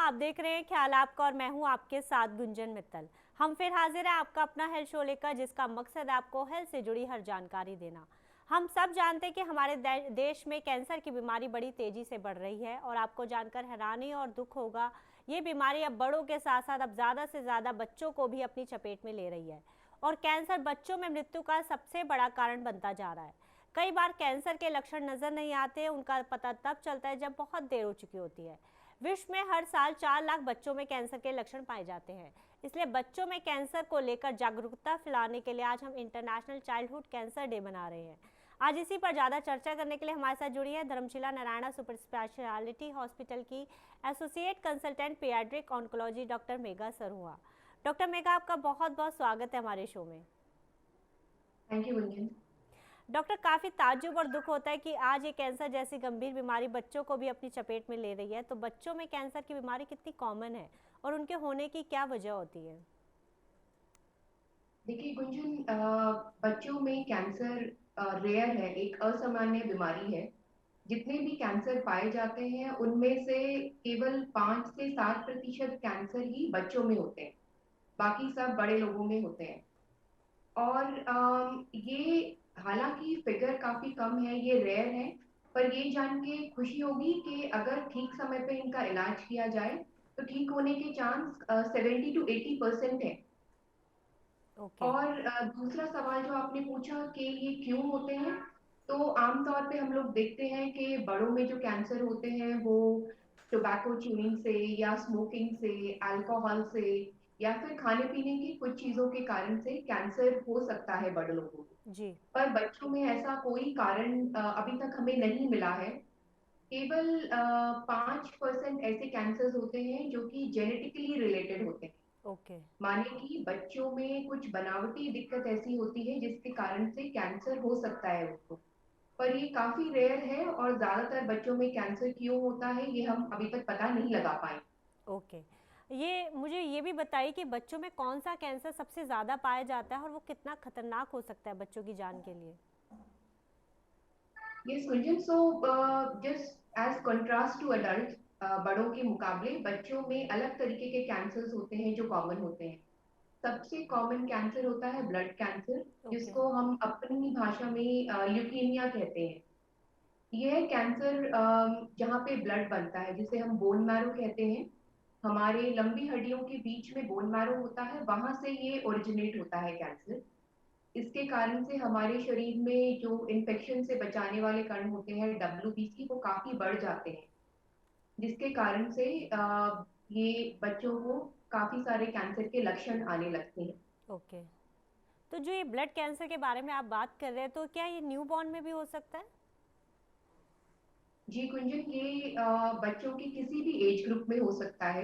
आप देख रहे हैं ख्याल आपका और मैं हूं आपके साथ गुंजन मित्तल। हम फिर हाजिर हैं आपका अपना हेल्थ शो लेकर, जिसका मकसद है आपको हेल्थ से जुड़ी हर जानकारी देना। हम सब जानते हैं कि हमारे देश में कैंसर की बीमारी बड़ी तेजी से बढ़ रही है और आपको जानकर हैरानी और दुख होगा, ये बीमारी अब बड़ों के साथ साथ अब ज़्यादा से ज़्यादा बच्चों को भी अपनी चपेट में ले रही है और कैंसर बच्चों में मृत्यु का सबसे बड़ा कारण बनता जा रहा है। कई बार कैंसर के लक्षण नज़र नहीं आते, उनका पता तब चलता है जब बहुत देर हो चुकी होती है। विश्व में हर साल 4 लाख बच्चों में कैंसर के लक्षण पाए जाते हैं। इसलिए बच्चों में कैंसर को लेकर जागरूकता फैलाने के लिए आज हम इंटरनेशनल चाइल्डहुड कैंसर डे मना रहे हैं। आज इसी पर ज़्यादा चर्चा करने के लिए हमारे साथ जुड़ी है Dharamshila Narayana super speciality hospital की associate consultant paediatric oncology doctor Megha Sarua. Doctor Megha, आपका बहुत बहुत स्वागत है हमारे शो में। Thank you Gunjan. डॉक्टर, काफ़ी ताज्जुब और दुख होता है कि आज ये कैंसर जैसी गंभीर बीमारी बच्चों को भी अपनी चपेट में ले रही है। तो बच्चों में कैंसर की बीमारी कितनी कॉमन है और उनके होने की क्या वजह होती है? देखिए गुंजन, बच्चों में कैंसर रेयर है, एक असामान्य बीमारी है। जितने भी कैंसर पाए जाते हैं उनमें से केवल 5 से 7% कैंसर ही बच्चों में होते हैं। बाकी सब बड़े लोगों में होते हैं। और ये हालांकि फिगर काफी कम है, ये रेयर है। पर ये जान के खुशी होगी कि अगर ठीक समय पे इनका इलाज किया जाए तो ठीक होने के चांस 70 to 80% है। ओके। और दूसरा सवाल जो आपने पूछा कि ये क्यों होते हैं, तो आमतौर पे हम लोग देखते हैं कि बड़ों में जो कैंसर होते हैं वो टोबैको च्यूइंग से या स्मोकिंग से, अल्कोहल से या फिर खाने पीने की कुछ चीजों के कारण से कैंसर हो सकता है बड़े लोगों में। जी। पर बच्चों में ऐसा कोई कारण अभी तक हमें नहीं मिला है। केवल 5% ऐसे कैंसर्स होते हैं जो कि जेनेटिकली रिलेटेड होते हैं। ओके। माने कि बच्चों में कुछ बनावटी दिक्कत ऐसी होती है जिसके कारण से कैंसर हो सकता है उनको। पर ये काफी रेयर है और ज्यादातर बच्चों में कैंसर क्यों होता है ये हम अभी तक पता नहीं लगा पाए। ओके। ये मुझे ये भी बताइए कि बच्चों में कौन सा कैंसर सबसे ज़्यादा पाया जाता है और वो कितना खतरनाक हो सकता है बच्चों की जान के लिए? ये Gunjan, so just as contrast to adult, बड़ों के मुकाबले बच्चों में अलग तरीके के कैंसर्स होते हैं जो कॉमन होते हैं। सबसे कॉमन कैंसर होता है ब्लड कैंसर, ओके। जिसको हम अपनी भाषा में ल्यूकीमिया कहते हैं। यह कैंसर जहाँ पे ब्लड बनता है, जिसे हम बोन मैरो कहते हैं, हमारे लंबी हड्डियों के बीच में बोन मैरो होता है, वहां से ये ओरिजिनेट होता है कैंसर। इसके कारण से हमारे शरीर में जो इन्फेक्शन से बचाने वाले कण होते हैं, WBC, वो काफी बढ़ जाते हैं। जिसके कारण से ये बच्चों को काफी सारे कैंसर के लक्षण आने लगते हैं। ओके। तो जो ये ब्लड कैंसर के बारे में आप बात कर रहे हैं, तो क्या ये न्यू बॉर्न में भी हो सकता है? जी कुंजन, ये बच्चों के किसी भी एज ग्रुप में हो सकता है।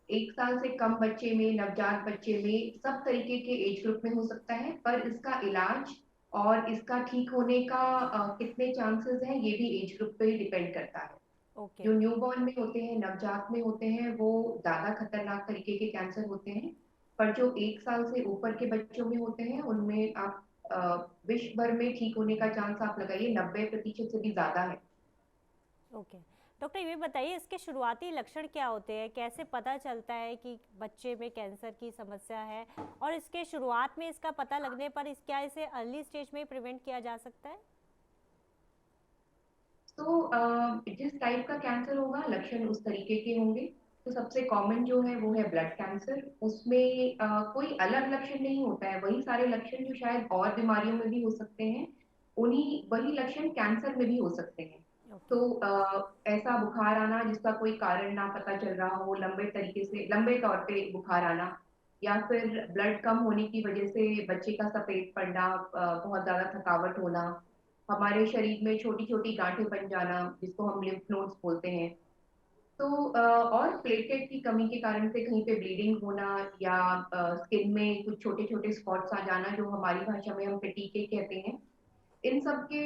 1 साल से कम बच्चे में, नवजात बच्चे में, सब तरीके के एज ग्रुप में हो सकता है। पर इसका इलाज और इसका ठीक होने का कितने चांसेस हैं ये भी एज ग्रुप पे डिपेंड करता है। ओके। जो न्यूबॉर्न में होते हैं, नवजात में होते हैं, वो ज्यादा खतरनाक तरीके के कैंसर होते हैं। पर जो 1 साल से ऊपर के बच्चों में होते हैं उनमें आप विश्व भर में ठीक होने का चांस आप लगाइए 90% से भी ज्यादा है। ओके। डॉक्टर, ये बताइए इसके शुरुआती लक्षण क्या होते हैं? कैसे पता चलता है कि बच्चे में कैंसर की समस्या है? और इसके शुरुआत में इसका पता लगने पर क्या इसे अर्ली स्टेज में प्रिवेंट किया जा सकता है? तो जिस टाइप का कैंसर होगा लक्षण उस तरीके के होंगे। तो सबसे कॉमन जो है वो है ब्लड कैंसर। उसमें कोई अलग लक्षण नहीं होता है, वही सारे लक्षण जो शायद और बीमारियों में भी हो सकते हैं, उन्हीं वही लक्षण कैंसर में भी हो सकते हैं। ओके। तो ऐसा बुखार आना जिसका कोई कारण ना पता चल रहा हो, लंबे तरीके से लंबे तौर पे बुखार आना, या फिर ब्लड कम होने की वजह से बच्चे का सफेद पड़ना, बहुत ज्यादा थकावट होना, हमारे शरीर में छोटी छोटी गांठें बन जाना जिसको हम लिम्फ नोड्स बोलते हैं। तो और प्लेटलेट की कमी के कारण से कहीं पे ब्लीडिंग होना, या स्किन में कुछ छोटे छोटे स्पॉट्स आ जाना जो हमारी भाषा में हम पेटीके कहते हैं। इन सब के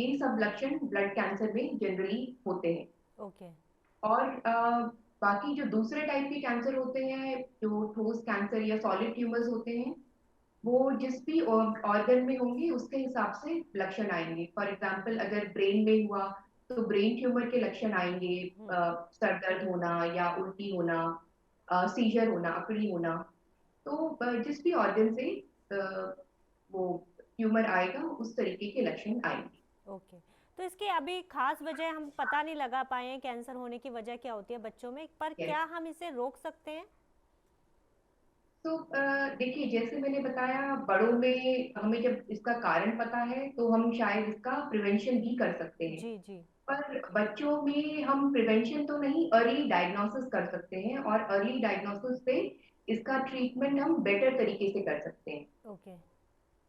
ये सब लक्षण ब्लड कैंसर में जनरली होते हैं। ओके। और बाकी जो दूसरे टाइप के कैंसर होते हैं, जो ठोस कैंसर या सॉलिड ट्यूमर्स होते हैं, वो जिस भी ऑर्गन में होंगे उसके हिसाब से लक्षण आएंगे। फॉर एग्जाम्पल अगर ब्रेन में हुआ तो ब्रेन ट्यूमर के लक्षण आएंगे, हम्म। सर दर्द होना या उल्टी होना, सीजर होना, अकड़ी होना। तो जिस भी ऑर्गन से वो ट्यूमर आएगा उस तरीके के लक्षण आएंगे। ओके। तो इसकी अभी खास वजह हम पता नहीं लगा पाए हैं, कैंसर होने की वजह क्या होती है बच्चों में, पर यस। क्या हम इसे रोक सकते हैं? तो देखिए, जैसे मैंने बताया, बड़ों में हमें जब इसका कारण पता है तो हम शायद इसका प्रिवेंशन भी कर सकते हैं। जी जी। पर बच्चों में हम प्रिवेंशन तो नहीं, अर्ली डायग्नोसिस कर सकते हैं, और अर्ली डायग्नोसिस से इसका ट्रीटमेंट हम बेटर तरीके से कर सकते हैं। ओके।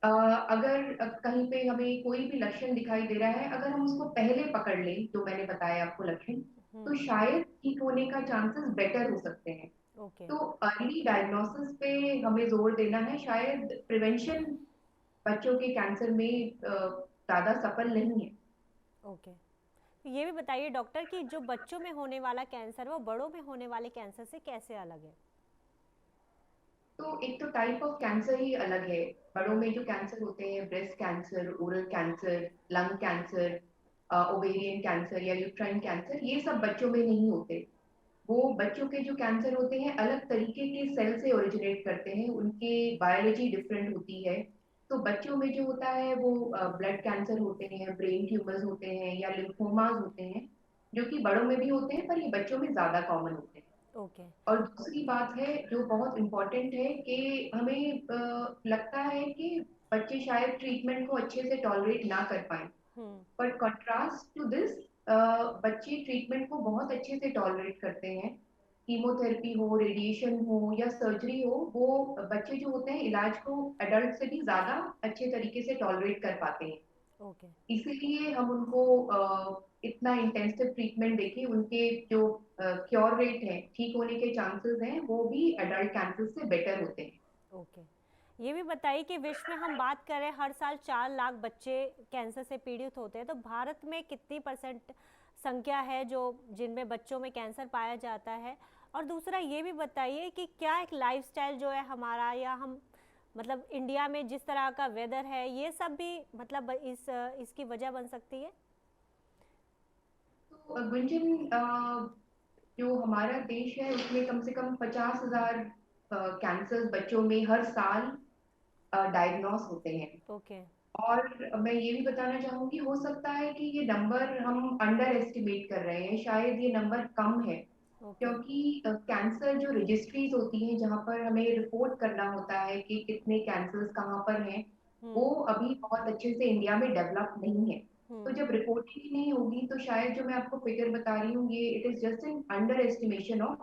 अगर कहीं पे हमें कोई भी लक्षण दिखाई दे रहा है, अगर हम उसको पहले पकड़ लें, जो मैंने बताया आपको लक्षण, तो हम्म। शायद ठीक होने का चांसेस बेटर हो सकते हैं। ओके। तो अर्ली डायग्नोसिस पे हमें जोर देना है। शायद प्रिवेंशन बच्चों के कैंसर में ज्यादा सफल नहीं है। ओके। तो ये भी बताइए डॉक्टर कि जो बच्चों में होने वाला कैंसर वो बड़ों में होने वाले कैंसर से कैसे अलग है? तो एक तो टाइप ऑफ कैंसर ही अलग है। बड़ों में जो कैंसर होते हैं, breast cancer, oral cancer, lung cancer, ovarian cancer या यूट्राइन कैंसर, ये सब बच्चों में नहीं होते। वो बच्चों के जो कैंसर होते हैं अलग तरीके के सेल से ओरिजिनेट करते हैं, उनके बायोलॉजी डिफरेंट होती है। तो बच्चों में जो होता है वो ब्लड कैंसर होते हैं, ब्रेन ट्यूमर्स होते हैं या लिम्फोमास होते हैं, जो कि बड़ों में भी होते हैं पर ये बच्चों में ज्यादा कॉमन होते हैं। ओके। और दूसरी बात है जो बहुत इम्पोर्टेंट है कि हमें लगता है कि बच्चे शायद ट्रीटमेंट को अच्छे से टॉलरेट ना कर पाए, हम्म। पर कंट्रास्ट टू दिस, बच्चे ट्रीटमेंट को बहुत अच्छे से टॉलरेट करते हैं। कीमोथेरेपी हो, रेडिएशन हो या सर्जरी हो, वो बच्चे जो होते हैं इलाज को एडल्ट से भी ज्यादा अच्छे तरीके से टॉलरेट कर पाते हैं। ओके। इसीलिए हम उनको इतना इंटेंसिव ट्रीटमेंट देके उनके जो क्योर रेट है, ठीक होने के चांसेस हैं, वो भी एडल्ट कैंसर से बेटर होते हैं। ओके। ये भी बताइए कि विश्व में हम बात करें हर साल 4 लाख बच्चे कैंसर से पीड़ित होते हैं, तो भारत में कितनी परसेंट संख्या है जो जिनमें बच्चों में कैंसर पाया जाता है? और दूसरा ये भी बताइए कि क्या एक लाइफस्टाइल जो है हमारा, या हम मतलब इंडिया में जिस तरह का वेदर है, ये सब भी मतलब इसकी वजह बन सकती है? तो गुंजन, जो हमारा देश है उसमें कम से कम 50,000 कैंसर बच्चों में हर साल डायग्नोस होते हैं। ओके। और मैं ये भी बताना चाहूंगी, हो सकता है कि ये नंबर हम अंडर एस्टिमेट कर रहे हैं, शायद ये नंबर कम है। ओके। क्योंकि कैंसर जो रजिस्ट्रीज होती हैं जहाँ पर हमें रिपोर्ट करना होता है कि कितने कैंसर्स कहाँ पर हैं, वो हम्म। अभी बहुत अच्छे से इंडिया में डेवलप नहीं है। तो हम्म। जब रिपोर्टिंग ही नहीं होगी तो शायद जो मैं आपको फिगर बता रही हूँ, ये it is just an under estimation of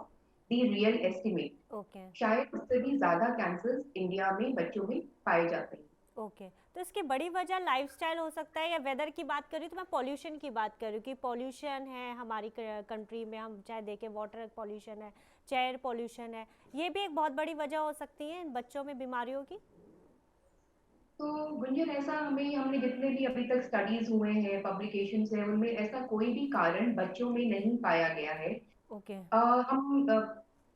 the real estimate. Okay. शायद उससे भी ज्यादा कैंसर्स इंडिया में बच्चों में पाए जाते हैं। ओके। तो इसकी बड़ी वजह लाइफस्टाइल हो सकता है, या वेदर की बात करूँ तो मैं पॉल्यूशन की बात करूँ कि पॉल्यूशन है हमारी कंट्री में, हम चाहे देखें वाटर पॉल्यूशन है, चाहे एयर पॉल्यूशन है, ये भी एक बहुत बड़ी वजह हो सकती है इन बच्चों में बीमारियों की? तो गुंजन, ऐसा हमें हमने जितने भी अभी तक स्टडीज हुए हैं, पब्लिकेशंस हैं, उनमें ऐसा कोई भी कारण बच्चों में नहीं पाया गया है। ओके। हम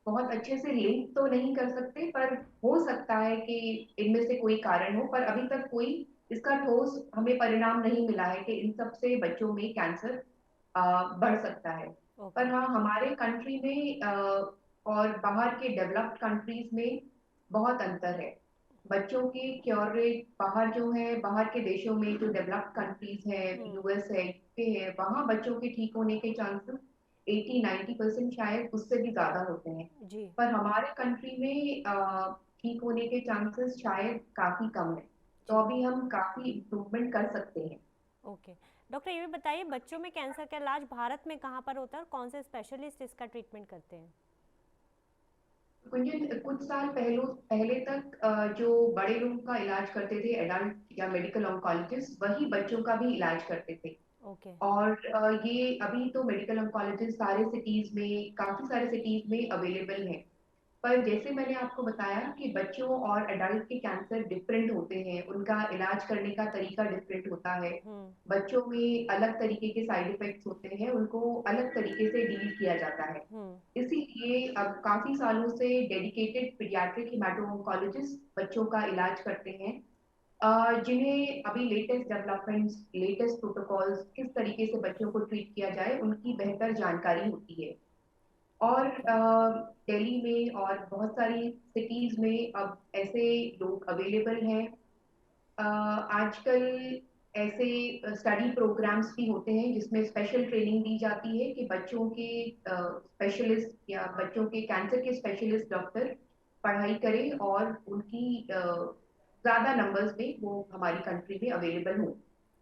बहुत अच्छे से लिंक तो नहीं कर सकते, पर हो सकता है कि इनमें से कोई कारण हो, पर अभी तक कोई इसका ठोस हमें परिणाम नहीं मिला है कि इन सब से बच्चों में कैंसर बढ़ सकता है। पर ओके। हाँ, हमारे कंट्री में और बाहर के डेवलप्ड कंट्रीज में बहुत अंतर है। बच्चों के क्योर रेट बाहर जो है, बाहर के देशों में जो डेवलप्ड कंट्रीज है, हम्म। यूएस है, यूके है, वहाँ बच्चों के ठीक होने के चांसेस 80-90% शायद उससे भी ज्यादा होते हैं। जी। पर हमारे कंट्री में ठीक होने के चांसेस शायद काफी कम है। तो जी। अभी हम काफी इम्प्रूवमेंट कर सकते हैं। ओके। डॉक्टर ये भी बताइए बच्चों में कैंसर का इलाज भारत में कहाँ पर होता है और कौन से स्पेशलिस्ट इसका ट्रीटमेंट करते हैं? कुंजन, कुछ साल पहले तक जो बड़े लोगों का इलाज करते थे, एडल्ट या मेडिकल ऑन्कोलॉजिस्ट, वही बच्चों का भी इलाज करते थे। ओके। और ये अभी तो मेडिकल ऑन्कोलॉजिस्ट सारे सिटीज में, काफी सारे सिटीज में अवेलेबल हैं। पर जैसे मैंने आपको बताया कि बच्चों और एडल्ट के कैंसर डिफरेंट होते हैं, उनका इलाज करने का तरीका डिफरेंट होता है। हम्म। बच्चों में अलग तरीके के साइड इफेक्ट्स होते हैं, उनको अलग तरीके से डील किया जाता है। हम्म। इसीलिए अब काफी सालों से डेडिकेटेड पीडियाट्रिक हिमेटो-ऑन्कोलॉजिस्ट बच्चों का इलाज करते हैं। जिन्हें अभी लेटेस्ट डेवलपमेंट्स, लेटेस्ट प्रोटोकॉल्स, किस तरीके से बच्चों को ट्रीट किया जाए, उनकी बेहतर जानकारी होती है। और दिल्ली में और बहुत सारी सिटीज में अब ऐसे लोग अवेलेबल हैं। आजकल ऐसे स्टडी प्रोग्राम्स भी होते हैं जिसमें स्पेशल ट्रेनिंग दी जाती है कि बच्चों के स्पेशलिस्ट या बच्चों के कैंसर के स्पेशलिस्ट डॉक्टर पढ़ाई करें और उनकी ज़्यादा नंबर्स में वो हमारी कंट्री में अवेलेबल हों।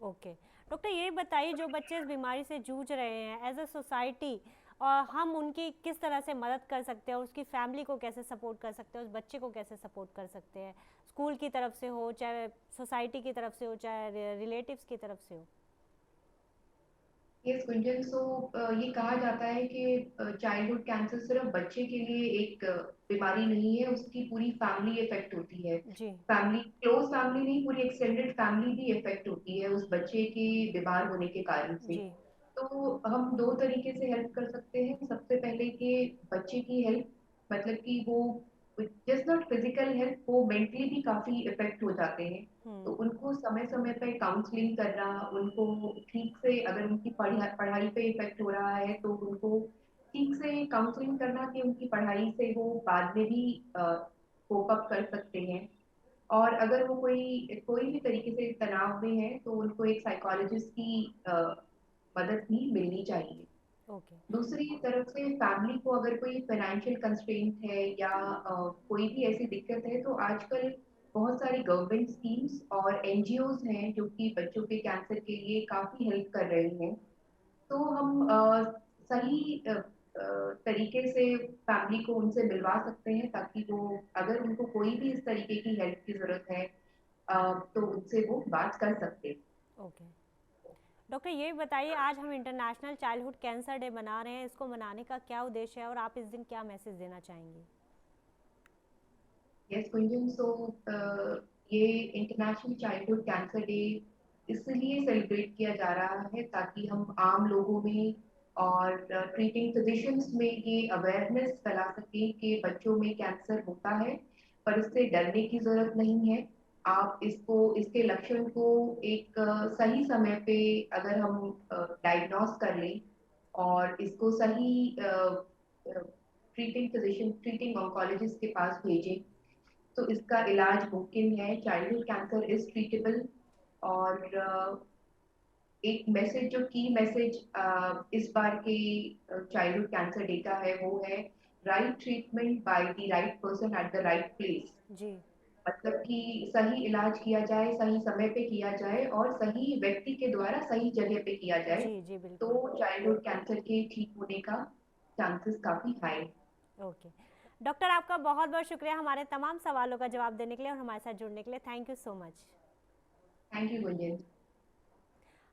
ओके। डॉक्टर ये बताइए, जो बच्चे इस बीमारी से जूझ रहे हैं, एज अ सोसाइटी और हम उनकी किस तरह से मदद कर सकते हैं और उसकी फैमिली को कैसे सपोर्ट कर सकते हैं, उस बच्चे को कैसे सपोर्ट कर सकते हैं, स्कूल की तरफ से हो, चाहे सोसाइटी की तरफ से हो, चाहे रिलेटिव्स की तरफ से हो? यस गुंजन, सो ये कहा जाता है कि चाइल्डहुड कैंसर सिर्फ बच्चे के लिए एक बीमारी नहीं है, उसकी पूरी फैमिली इफेक्ट होती है। जी। फैमिली, क्लोज फैमिली नहीं, पूरी एक्सटेंडेड फैमिली भी इफेक्ट होती है उस बच्चे के बीमार होने के कारण से। जी। तो हम दो तरीके से हेल्प कर सकते हैं। सबसे पहले कि बच्चे की हेल्प, मतलब कि वो जस्ट नॉट फिजिकल हेल्थ, वो मेंटली भी काफी इफेक्ट हो जाते हैं। तो हम्म। उनको समय समय पे काउंसलिंग करना, उनको ठीक से, अगर उनकी पढ़ाई पे इफेक्ट हो रहा है तो उनको ठीक से काउंसलिंग करना कि उनकी पढ़ाई से वो बाद में भी कोप अप कर सकते हैं। और अगर वो कोई कोई भी तरीके से तनाव में है तो उनको एक साइकोलॉजिस्ट की मदद भी मिलनी चाहिए। ओके। दूसरी तरफ से फैमिली को अगर कोई फाइनेंशियल कंस्ट्रेंट है या कोई भी ऐसी दिक्कत है, तो आजकल बहुत सारी गवर्नमेंट स्कीम्स और एनजीओज हैं जो कि बच्चों के कैंसर के लिए काफी हेल्प कर रही हैं। तो हम सही तरीके से फैमिली को उनसे मिलवा सकते हैं ताकि वो, अगर उनको कोई भी इस तरीके की हेल्प की जरूरत है, तो उनसे वो बात कर सकते हैं। ओके। डॉक्टर ये बताइए, आज हम इंटरनेशनल चाइल्डहुड कैंसर डे मना रहे हैं, इसको मनाने का क्या उद्देश्य है और आप इस दिन क्या मैसेज देना चाहेंगी? यस कुंजन, सो ये इंटरनेशनल चाइल्डहुड कैंसर डे इसलिए सेलिब्रेट किया जा रहा है ताकि हम आम लोगों में और ट्रीटिंग फिजिशियंस में ये अवेयरनेस फैला सकें कि बच्चों में कैंसर होता है, पर इससे डरने की जरूरत नहीं है। आप इसको, इसके लक्षण को एक सही समय पे अगर हम डायग्नोस कर लें और इसको सही ट्रीटिंग फिजिशियन, ट्रीटिंग ऑन्कोलॉजिस्ट के पास भेजें, तो इसका इलाज मुमकिन है। Childhood cancer is treatable. और एक मैसेज, जो की मैसेज इस बार के चाइल्डहुड कैंसर डे का है, वो है right treatment by the right person at the right place. जी। मतलब कि सही इलाज किया जाए, सही समय पे किया जाए और सही व्यक्ति के द्वारा सही जगह पे किया जाए, जी। जी तो बिल्कुल। चाइल्डहुड कैंसर के ठीक होने का चांसेस काफी हाई। ओके। डॉक्टर, आपका बहुत बहुत शुक्रिया हमारे तमाम सवालों का जवाब देने के लिए और हमारे साथ जुड़ने के लिए। Thank you so much. Thank you Gunjan.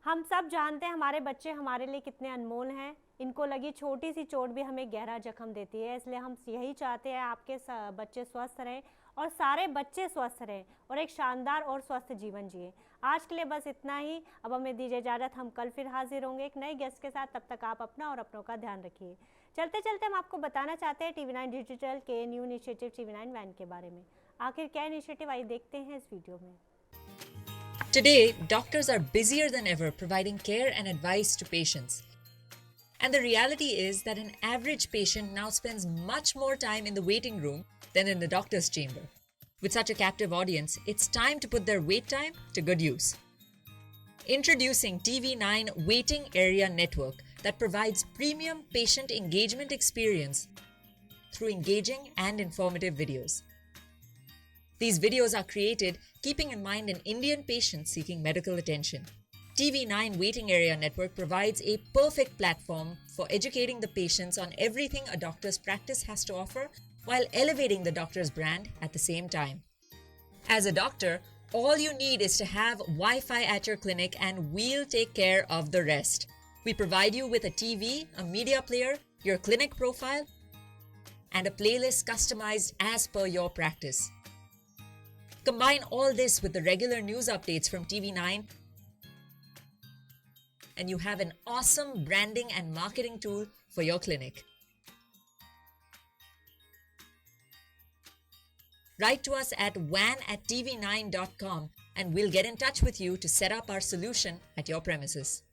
हम सब जानते हैं हमारे बच्चे हमारे लिए कितने अनमोल हैं। इनको लगी छोटी सी चोट भी हमें गहरा जख्म देती है, इसलिए हम यही चाहते हैं आपके बच्चे स्वस्थ रहें और सारे बच्चे स्वस्थ रहें और एक शानदार और स्वस्थ जीवन जिए। आज के लिए बस इतना ही। अब हमें दीजिए इजाज़त, हम कल फिर हाजिर होंगे एक नए गेस्ट के साथ। तब तक आप अपना और अपनों का ध्यान रखिए। चलते चलते हम आपको बताना चाहते हैं TV9 डिजिटल के न्यू इनिशिएटिव TV9 वैन के बारे में। आखिर क्या इनिशिएटिव, आइए देखते हैं इस वीडियो में। Today, doctors are busier than ever providing care and advice to patients. And the reality is that an average patient now spends much more time in the waiting room than in the doctor's chamber. With such a captive audience, it's time to put their wait time to good use. Introducing TV9 Waiting Area Network that provides premium patient engagement experience through engaging and informative videos. These videos are created keeping in mind an Indian patient seeking medical attention. TV9 Waiting Area Network provides a perfect platform for educating the patients on everything a doctor's practice has to offer while elevating the doctor's brand at the same time. As a doctor, all you need is to have Wi-Fi at your clinic and we'll take care of the rest. We provide you with a TV, a media player, your clinic profile, and a playlist customized as per your practice. Combine all this with the regular news updates from TV9 and you have an awesome branding and marketing tool for your clinic. Write to us at van@tv9.com and we'll get in touch with you to set up our solution at your premises.